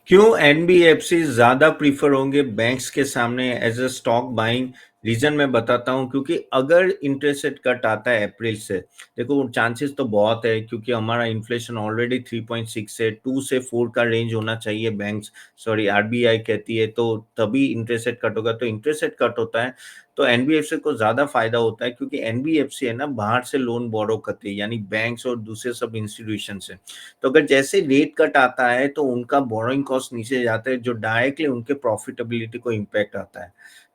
क्यों एनबीएफसी ज्यादा प्रीफर होंगे बैंक्स के सामने as a stock buying? Reason मैं बताता हूं, क्योंकि अगर इंटरेस्ट रेट कट आता है अप्रैल से, देखो चांसेस तो बहुत है, क्योंकि हमारा इन्फ्लेशन ऑलरेडी 3.6 से 2 से 4 का रेंज होना चाहिए, बैंक्स सॉरी आरबीआई कहती है, तो तभी इंटरेस्ट रेट कट होगा। तो इंटरेस्ट रेट कट होता है तो एनबीएफसी को ज्यादा फायदा होता है, क्योंकि एनबीएफसी है ना बाहर से लोन बोरो करती है, यानी बैंक्स और दूसरे सब इंस्टीट्यूशन से। तो अगर जैसे रेट कट आता है तो उनका बोरोइंग कॉस्ट नीचे जाता है, जो डायरेक्टली उनके प्रॉफिटेबिलिटी को इम्पैक्ट आता है।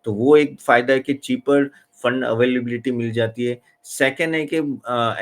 तो वो एक फायदा है कि चीपर फंड अवेलेबिलिटी मिल जाती है। सेकेंड है कि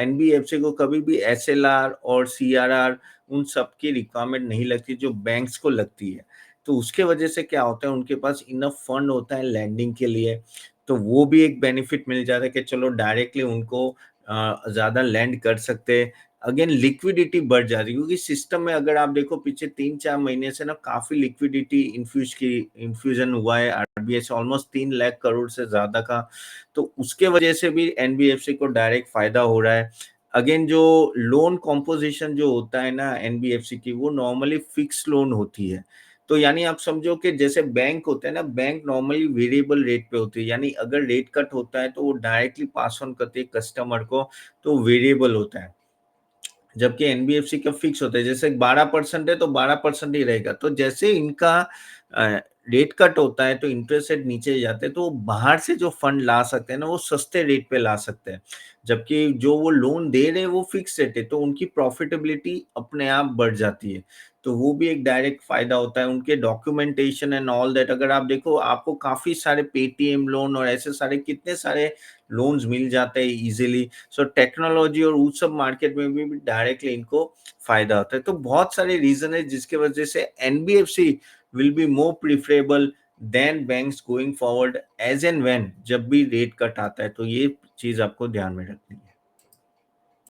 एनबीएफसी को कभी भी एसएलआर और सीआरआर उन सब की रिक्वायरमेंट नहीं लगती जो बैंक्स को लगती है। तो उसके वजह से क्या होता है, उनके पास इनफ फंड होता है लैंडिंग के लिए। तो वो भी एक बेनिफिट मिल जाता है कि चलो डायरेक्टली उनको ज्यादा लैंड कर सकते हैं। अगेन लिक्विडिटी बढ़ जाती है, क्योंकि सिस्टम में अगर आप देखो पीछे 3-4 महीने से ना काफी लिक्विडिटी इन्फ्यूजन हुआ है आरबीआई से, ऑलमोस्ट 3 लाख करोड़ से ज्यादा का। तो उसके वजह से भी एनबीएफसी को डायरेक्ट फायदा हो रहा है। अगेन जो लोन कॉम्पोजिशन जो होता है ना एनबीएफसी की, वो नॉर्मली फिक्स लोन होती है। तो यानी आप समझो कि जैसे बैंक होते हैं ना, बैंक नॉर्मली वेरिएबल रेट पे होती है, यानी अगर रेट कट होता है तो वो डायरेक्टली पास ऑन करती है कस्टमर को, तो वेरिएबल होता है। जबकि एनबीएफसी का फिक्स होता है, जैसे 12% है तो 12% ही रहेगा। तो जैसे इनका रेट कट होता है तो इंटरेस्ट रेट नीचे जाते हैं, तो वो बाहर से जो फंड ला सकते हैं ना, वो सस्ते रेट पे ला सकते हैं। जबकि जो वो लोन दे रहे हैं वो फिक्स रेट है, तो उनकी प्रॉफिटेबिलिटी अपने आप बढ़ जाती है। तो वो भी एक डायरेक्ट फायदा होता है। उनके डॉक्यूमेंटेशन एंड ऑल दैट, अगर आप देखो आपको काफी सारे पेटीएम लोन और ऐसे सारे कितने सारे लोन्स मिल जाते हैं इजीली। सो टेक्नोलॉजी और उस सब मार्केट में भी डायरेक्टली इनको फायदा होता है। तो बहुत सारे रीजन है जिसके वजह से NBFC will be more preferable than banks going forward as and when, जब भी रेट कट आता है। तो ये चीज आपको ध्यान में रखनी है।